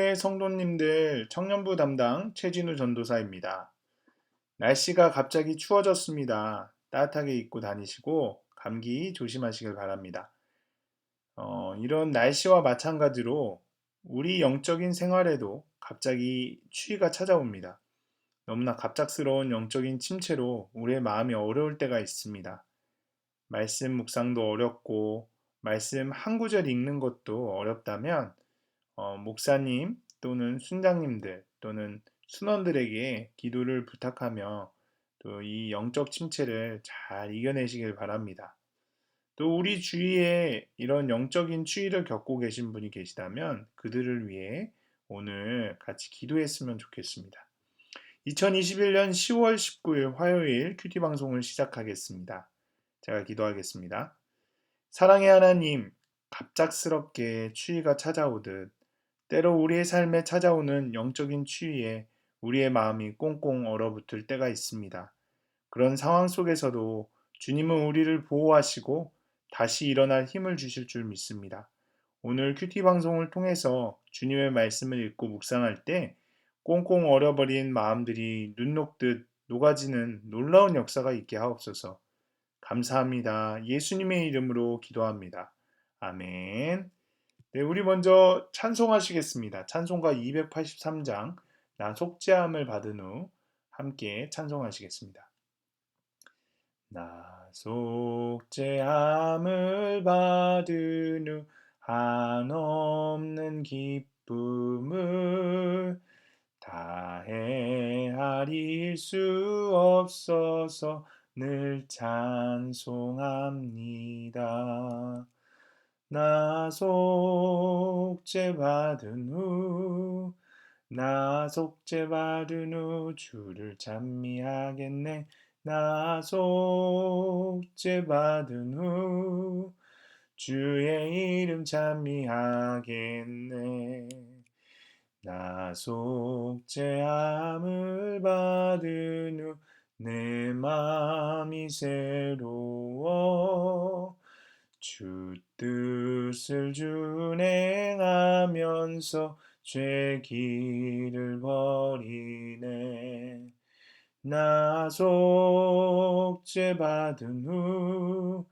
성도님들 청년부 담당 최진우 전도사입니다. 날씨가 갑자기 추워졌습니다. 따뜻하게 입고 다니시고 감기 조심하시길 바랍니다. 이런 날씨와 마찬가지로 우리 영적인 생활에도 갑자기 추위가 찾아옵니다. 너무나 갑작스러운 영적인 침체로 우리의 마음이 어려울 때가 있습니다. 말씀 묵상도 어렵고 말씀 한 구절 읽는 것도 어렵다면 목사님 또는 순장님들 또는 순원들에게 기도를 부탁하며 또 이 영적 침체를 잘 이겨내시길 바랍니다. 또 우리 주위에 이런 영적인 추위를 겪고 계신 분이 계시다면 그들을 위해 오늘 같이 기도했으면 좋겠습니다. 2021년 10월 19일 화요일 큐티 방송을 시작하겠습니다. 제가 기도하겠습니다. 사랑의 하나님, 갑작스럽게 추위가 찾아오듯 때로 우리의 삶에 찾아오는 영적인 추위에 우리의 마음이 꽁꽁 얼어붙을 때가 있습니다. 그런 상황 속에서도 주님은 우리를 보호하시고 다시 일어날 힘을 주실 줄 믿습니다. 오늘 큐티 방송을 통해서 주님의 말씀을 읽고 묵상할 때 꽁꽁 얼어버린 마음들이 눈 녹듯 녹아지는 놀라운 역사가 있게 하옵소서. 감사합니다. 예수님의 이름으로 기도합니다. 아멘. 네, 우리 먼저 찬송하시겠습니다. 찬송가 283장, 나 속죄함을 받은 후 함께 찬송하시겠습니다. 나 속죄함을 받은 후 한없는 기쁨을 다 헤아릴 수 없어서 늘 찬송합니다. 나 속죄받은 후, 나 속죄받은 후 주를 찬미하겠네. 나 속죄받은 후 주의 이름 찬미하겠네. 나 속죄함을 받은 후 내 맘이 새로워 주 뜻을 준행하면서 죄 길을 버리네. 나 속죄받은 후,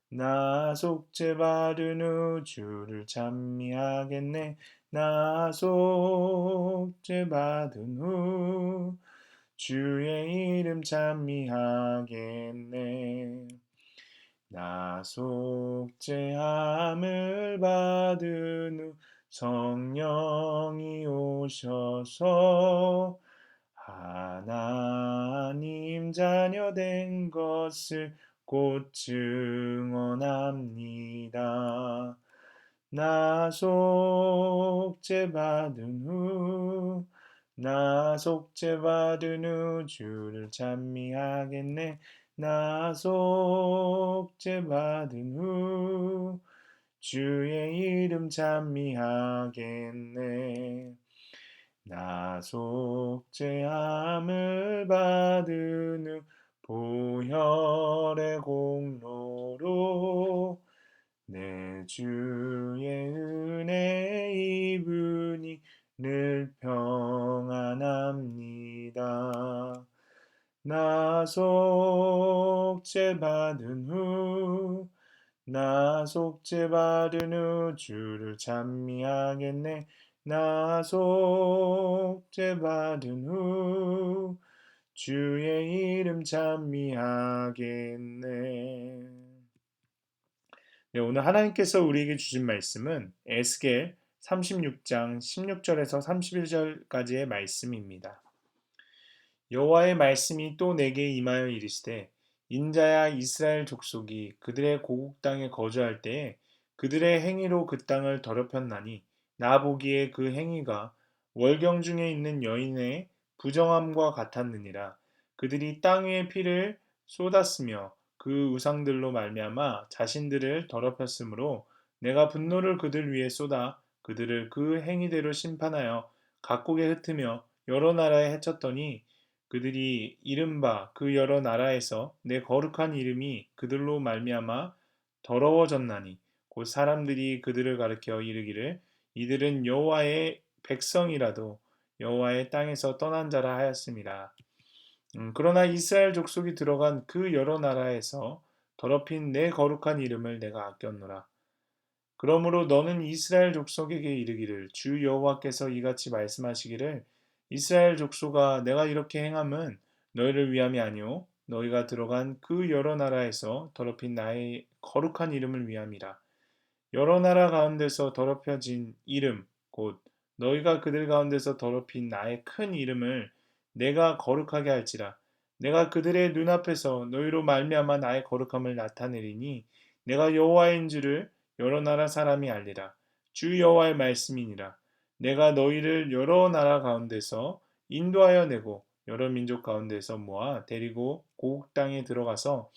나 속죄받은 후 주를 찬미하겠네. 나 속죄받은 후 주의 이름 찬미하겠네. 나 속죄함을 받은 후 성령이 오셔서 하나님 자녀 된 것을 곧 증언합니다. 나 속죄받은 후, 나 속죄받은 후 주를 찬미하겠네. 나 속죄받은 후 주의 이름 찬미하겠네. 나 속죄함을 받은 후 보혈의 공로로 내 주의 은혜 입으니 늘 평안합니다. 나 속죄받은 후, 나 속죄받은 후 주를 찬미하겠네. 나 속죄받은 후 주의 이름 찬미하겠네. 네, 오늘 하나님께서 우리에게 주신 말씀은 에스겔 36장 16절에서 31절까지의 말씀입니다. 여호와의 말씀이 또 내게 임하여 이르시되 인자야 이스라엘 족속이 그들의 고국 땅에 거주할 때에 그들의 행위로 그 땅을 더럽혔나니 나 보기에 그 행위가 월경 중에 있는 여인의 부정함과 같았느니라. 그들이 땅 위에 피를 쏟았으며 그 우상들로 말미암아 자신들을 더럽혔으므로 내가 분노를 그들 위에 쏟아 그들을 그 행위대로 심판하여 각국에 흩으며 여러 나라에 해쳤더니 그들이 이른바 그 여러 나라에서 내 거룩한 이름이 그들로 말미암아 더러워졌나니 곧 사람들이 그들을 가리켜 이르기를 이들은 여호와의 백성이라도 여호와의 땅에서 떠난 자라 하였습니다. 그러나 이스라엘 족속이 들어간 그 여러 나라에서 더럽힌 내 거룩한 이름을 내가 아꼈노라. 그러므로 너는 이스라엘 족속에게 이르기를 주 여호와께서 이같이 말씀하시기를 이스라엘 족속아 내가 이렇게 행함은 너희를 위함이 아니오 너희가 들어간 그 여러 나라에서 더럽힌 나의 거룩한 이름을 위함이라. 여러 나라 가운데서 더럽혀진 이름 곧 너희가 그들 가운데서 더럽힌 나의 큰 이름을 내가 거룩하게 할지라. 내가 그들의 눈앞에서 너희로 말미암아 나의 거룩함을 나타내리니 내가 여호와인 줄을 여러 나라 사람이 알리라. 주 여호와의 말씀이니라. 내가 너희를 여러 나라 가운데서 인도하여 내고 여러 민족 가운데서 모아 데리고 고국 땅에 들어가서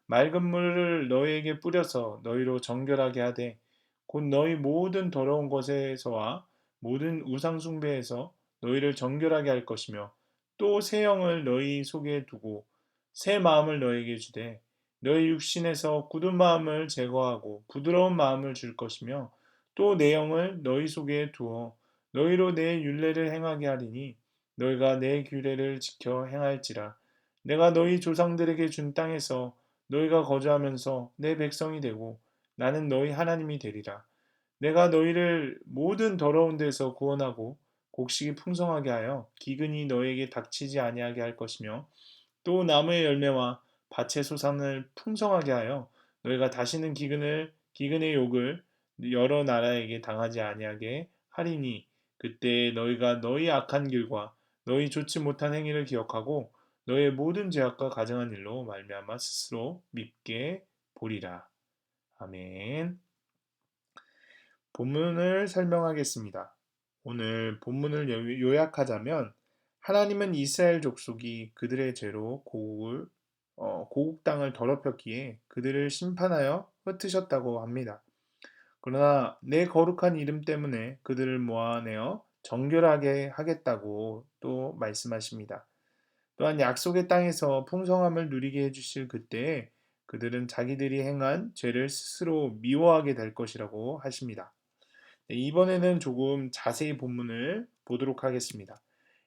맑은 물을 너희에게 뿌려서 너희로 정결하게 하되 곧 너희 모든 더러운 것에서와 모든 우상 숭배에서 너희를 정결하게 할 것이며 또 새 영을 너희 속에 두고 새 마음을 너희에게 주되 너희 육신에서 굳은 마음을 제거하고 부드러운 마음을 줄 것이며 또 내 영을 너희 속에 두어 너희로 내 율례를 행하게 하리니 너희가 내 규례를 지켜 행할지라. 내가 너희 조상들에게 준 땅에서 너희가 거주하면서 내 백성이 되고 나는 너희 하나님이 되리라. 내가 너희를 모든 더러운 데서 구원하고 곡식이 풍성하게 하여 기근이 너희에게 닥치지 아니하게 할 것이며 또 나무의 열매와 밭의 소산을 풍성하게 하여 너희가 다시는 기근의 욕을 여러 나라에게 당하지 아니하게 하리니 그때 너희가 너희 악한 길과 너희 좋지 못한 행위를 기억하고 너의 모든 죄악과 가증한 일로 말미암아 스스로 밉게 보리라. 아멘. 본문을 설명하겠습니다. 오늘 본문을 요약하자면 하나님은 이스라엘 족속이 그들의 죄로 고국 땅을 더럽혔기에 그들을 심판하여 흩으셨다고 합니다. 그러나 내 거룩한 이름 때문에 그들을 모아내어 정결하게 하겠다고 또 말씀하십니다. 또한 약속의 땅에서 풍성함을 누리게 해주실 그때에 그들은 자기들이 행한 죄를 스스로 미워하게 될 것이라고 하십니다. 네, 이번에는 조금 자세히 본문을 보도록 하겠습니다.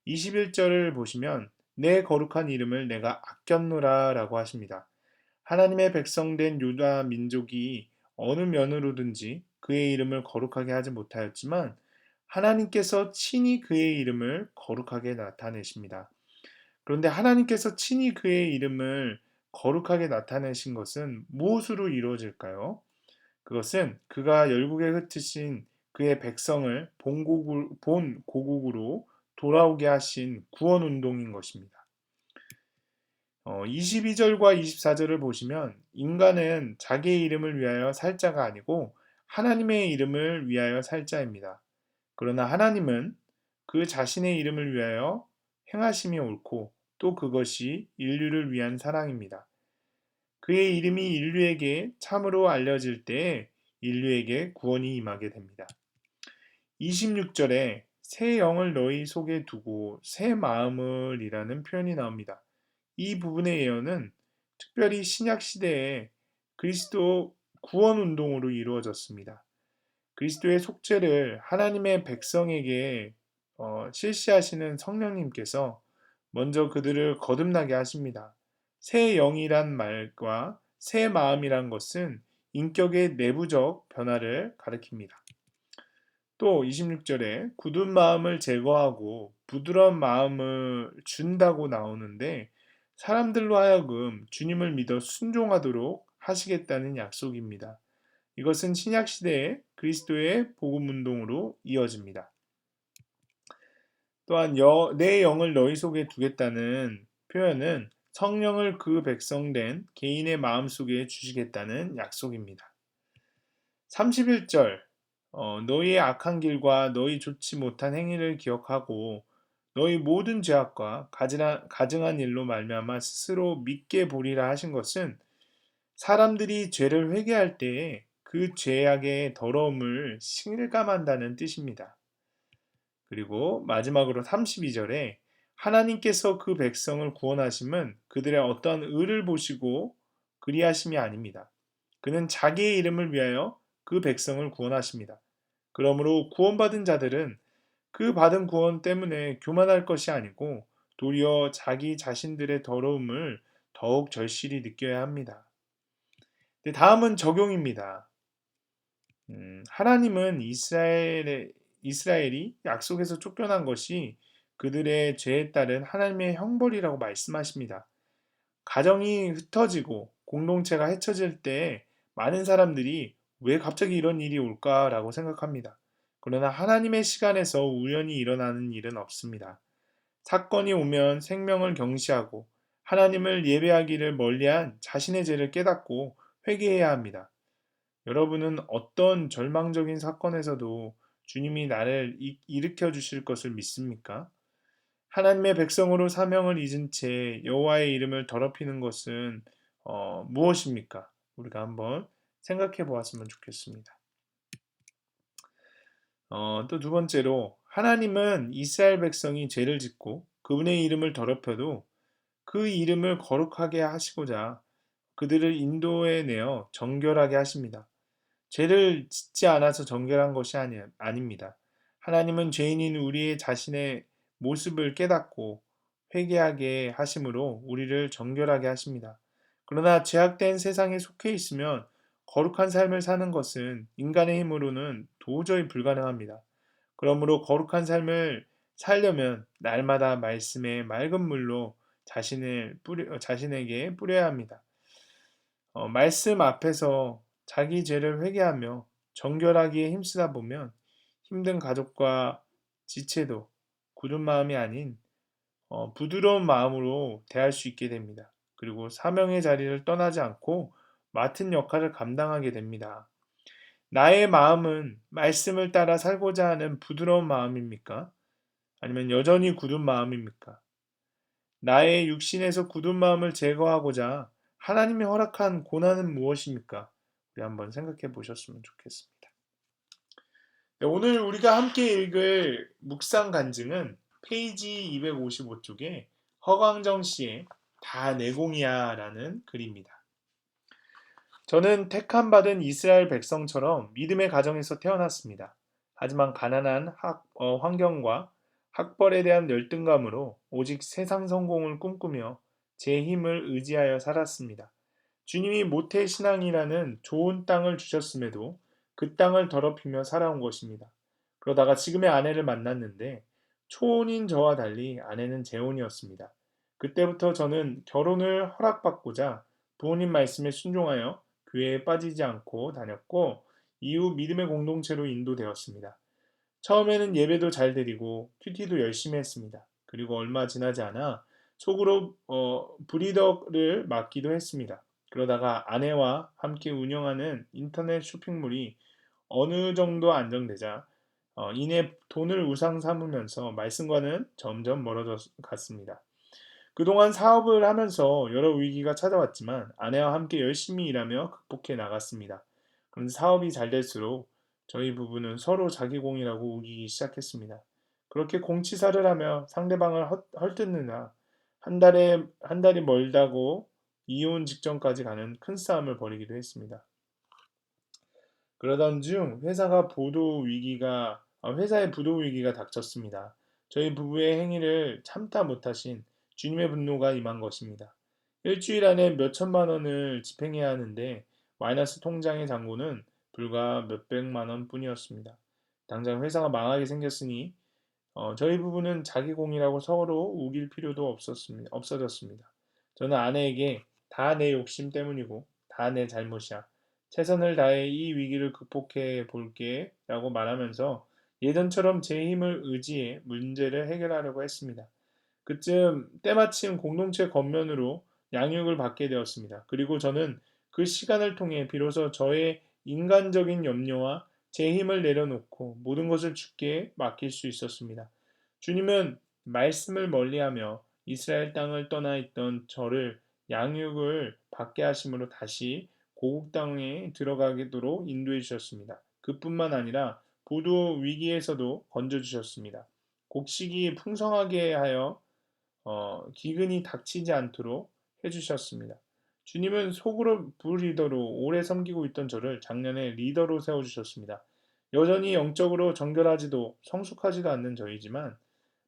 21절을 보시면 내 거룩한 이름을 내가 아꼈노라 라고 하십니다. 하나님의 백성된 유다 민족이 어느 면으로든지 그의 이름을 거룩하게 하지 못하였지만 하나님께서 친히 그의 이름을 거룩하게 나타내십니다. 그런데 하나님께서 친히 그의 이름을 거룩하게 나타내신 것은 무엇으로 이루어질까요? 그것은 그가 열국에 흩으신 그의 백성을 본 고국으로 돌아오게 하신 구원 운동인 것입니다. 22절과 24절을 보시면 인간은 자기의 이름을 위하여 살 자가 아니고 하나님의 이름을 위하여 살 자입니다. 그러나 하나님은 그 자신의 이름을 위하여 행하심이 옳고 또 그것이 인류를 위한 사랑입니다. 그의 이름이 인류에게 참으로 알려질 때에 인류에게 구원이 임하게 됩니다. 26절에 새 영을 너희 속에 두고 새 마음을 이라는 표현이 나옵니다. 이 부분의 예언은 특별히 신약 시대에 그리스도 구원 운동으로 이루어졌습니다. 그리스도의 속죄를 하나님의 백성에게 실시하시는 성령님께서 먼저 그들을 거듭나게 하십니다. 새 영이란 말과 새 마음이란 것은 인격의 내부적 변화를 가리킵니다. 또 26절에 굳은 마음을 제거하고 부드러운 마음을 준다고 나오는데 사람들로 하여금 주님을 믿어 순종하도록 하시겠다는 약속입니다. 이것은 신약 시대의 그리스도의 복음 운동으로 이어집니다. 또한 내 영을 너희 속에 두겠다는 표현은 성령을 그 백성된 개인의 마음속에 주시겠다는 약속입니다. 31절 너희의 악한 길과 너희 좋지 못한 행위를 기억하고 너희 모든 죄악과 가증한 일로 말미암아 스스로 믿게 보리라 하신 것은 사람들이 죄를 회개할 때에 그 죄악의 더러움을 실감한다는 뜻입니다. 그리고 마지막으로 32절에 하나님께서 그 백성을 구원하심은 그들의 어떤 의를 보시고 그리하심이 아닙니다. 그는 자기의 이름을 위하여 그 백성을 구원하십니다. 그러므로 구원받은 자들은 그 받은 구원 때문에 교만할 것이 아니고 도리어 자기 자신들의 더러움을 더욱 절실히 느껴야 합니다. 네, 다음은 적용입니다. 하나님은 이스라엘이 약속에서 쫓겨난 것이 그들의 죄에 따른 하나님의 형벌이라고 말씀하십니다. 가정이 흩어지고 공동체가 헤쳐질 때 많은 사람들이 왜 갑자기 이런 일이 올까라고 생각합니다. 그러나 하나님의 시간에서 우연히 일어나는 일은 없습니다. 사건이 오면 생명을 경시하고 하나님을 예배하기를 멀리한 자신의 죄를 깨닫고 회개해야 합니다. 여러분은 어떤 절망적인 사건에서도 주님이 나를 일으켜 주실 것을 믿습니까? 하나님의 백성으로 사명을 잊은 채 여호와의 이름을 더럽히는 것은 무엇입니까? 우리가 한번 생각해 보았으면 좋겠습니다. 또 두 번째로 하나님은 이스라엘 백성이 죄를 짓고 그분의 이름을 더럽혀도 그 이름을 거룩하게 하시고자 그들을 인도해 내어 정결하게 하십니다. 죄를 짓지 않아서 정결한 것이 아닙니다. 하나님은 죄인인 우리의 자신의 모습을 깨닫고 회개하게 하심으로 우리를 정결하게 하십니다. 그러나 죄악된 세상에 속해 있으면 거룩한 삶을 사는 것은 인간의 힘으로는 도저히 불가능합니다. 그러므로 거룩한 삶을 살려면 날마다 말씀의 맑은 물로 자신에게 뿌려야 합니다. 말씀 앞에서 자기 죄를 회개하며 정결하기에 힘쓰다 보면 힘든 가족과 지체도 굳은 마음이 아닌 부드러운 마음으로 대할 수 있게 됩니다. 그리고 사명의 자리를 떠나지 않고 맡은 역할을 감당하게 됩니다. 나의 마음은 말씀을 따라 살고자 하는 부드러운 마음입니까? 아니면 여전히 굳은 마음입니까? 나의 육신에서 굳은 마음을 제거하고자 하나님이 허락한 고난은 무엇입니까? 우리 한번 생각해 보셨으면 좋겠습니다. 네, 오늘 우리가 함께 읽을 묵상 간증은 페이지 255쪽에 허광정 씨의 다 내공이야라는 글입니다. 저는 택함 받은 이스라엘 백성처럼 믿음의 가정에서 태어났습니다. 하지만 가난한 환경과 학벌에 대한 열등감으로 오직 세상 성공을 꿈꾸며 제 힘을 의지하여 살았습니다. 주님이 모태신앙이라는 좋은 땅을 주셨음에도 그 땅을 더럽히며 살아온 것입니다. 그러다가 지금의 아내를 만났는데 초혼인 저와 달리 아내는 재혼이었습니다. 그때부터 저는 결혼을 허락받고자 부모님 말씀에 순종하여 교회에 빠지지 않고 다녔고 이후 믿음의 공동체로 인도되었습니다. 처음에는 예배도 잘 드리고 큐티도 열심히 했습니다. 그리고 얼마 지나지 않아 속으로 브리더를 맡기도 했습니다. 그러다가 아내와 함께 운영하는 인터넷 쇼핑몰이 어느 정도 안정되자 이내 돈을 우상 삼으면서 말씀과는 점점 멀어져 갔습니다. 그동안 사업을 하면서 여러 위기가 찾아왔지만 아내와 함께 열심히 일하며 극복해 나갔습니다. 그런데 사업이 잘 될수록 저희 부부는 서로 자기 공이라고 우기기 시작했습니다. 그렇게 공치사를 하며 상대방을 헐뜯느라 한 달이 멀다고 이혼 직전까지 가는 큰 싸움을 벌이기도 했습니다. 그러던 중 회사의 부도 위기가 닥쳤습니다. 저희 부부의 행위를 참다 못하신 주님의 분노가 임한 것입니다. 일주일 안에 몇 천만 원을 집행해야 하는데 마이너스 통장의 잔고는 불과 몇백만 원 뿐이었습니다. 당장 회사가 망하게 생겼으니 저희 부부는 자기 공이라고 서로 우길 필요도 없어졌습니다. 저는 아내에게 다 내 욕심 때문이고 다 내 잘못이야. 최선을 다해 이 위기를 극복해 볼게 라고 말하면서 예전처럼 제 힘을 의지해 문제를 해결하려고 했습니다. 그쯤 때마침 공동체 겉면으로 양육을 받게 되었습니다. 그리고 저는 그 시간을 통해 비로소 저의 인간적인 염려와 제 힘을 내려놓고 모든 것을 주께 맡길 수 있었습니다. 주님은 말씀을 멀리하며 이스라엘 땅을 떠나 있던 저를 양육을 받게 하심으로 다시 고국 땅에 들어가도록 인도해 주셨습니다. 그뿐만 아니라 보도 위기에서도 건져 주셨습니다. 곡식이 풍성하게 하여 기근이 닥치지 않도록 해주셨습니다. 주님은 속으로 부리더로 오래 섬기고 있던 저를 작년에 리더로 세워주셨습니다. 여전히 영적으로 정결하지도 성숙하지도 않는 저희지만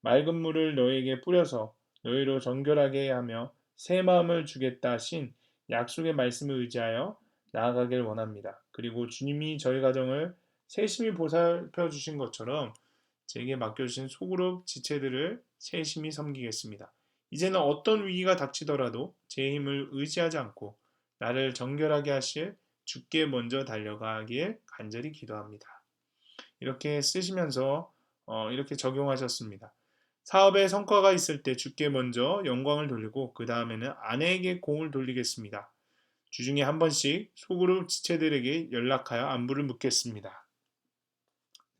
맑은 물을 너희에게 뿌려서 너희로 정결하게 하며 새 마음을 주겠다 하신 약속의 말씀을 의지하여 나아가길 원합니다. 그리고 주님이 저희 가정을 세심히 보살펴 주신 것처럼 제게 맡겨주신 소그룹 지체들을 세심히 섬기겠습니다. 이제는 어떤 위기가 닥치더라도 제 힘을 의지하지 않고 나를 정결하게 하실 주께 먼저 달려가길 간절히 기도합니다. 이렇게 쓰시면서 이렇게 적용하셨습니다. 사업에 성과가 있을 때 주께 먼저 영광을 돌리고 그 다음에는 아내에게 공을 돌리겠습니다. 주중에 한 번씩 소그룹 지체들에게 연락하여 안부를 묻겠습니다.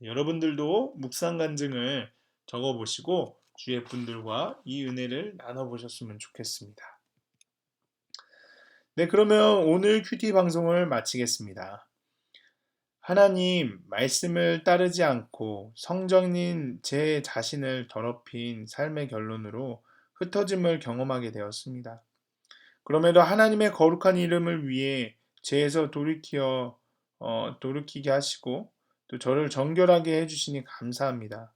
여러분들도 묵상 간증을 적어보시고 주위의 분들과 이 은혜를 나눠보셨으면 좋겠습니다. 네, 그러면 오늘 큐티 방송을 마치겠습니다. 하나님 말씀을 따르지 않고 성정인 제 자신을 더럽힌 삶의 결론으로 흩어짐을 경험하게 되었습니다. 그럼에도 하나님의 거룩한 이름을 위해 죄에서 돌이키게 하시고 또 저를 정결하게 해주시니 감사합니다.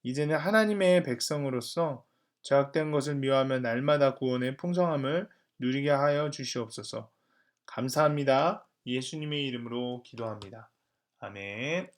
이제는 하나님의 백성으로서 죄악된 것을 미워하며 날마다 구원의 풍성함을 누리게 하여 주시옵소서. 감사합니다. 예수님의 이름으로 기도합니다. 아멘.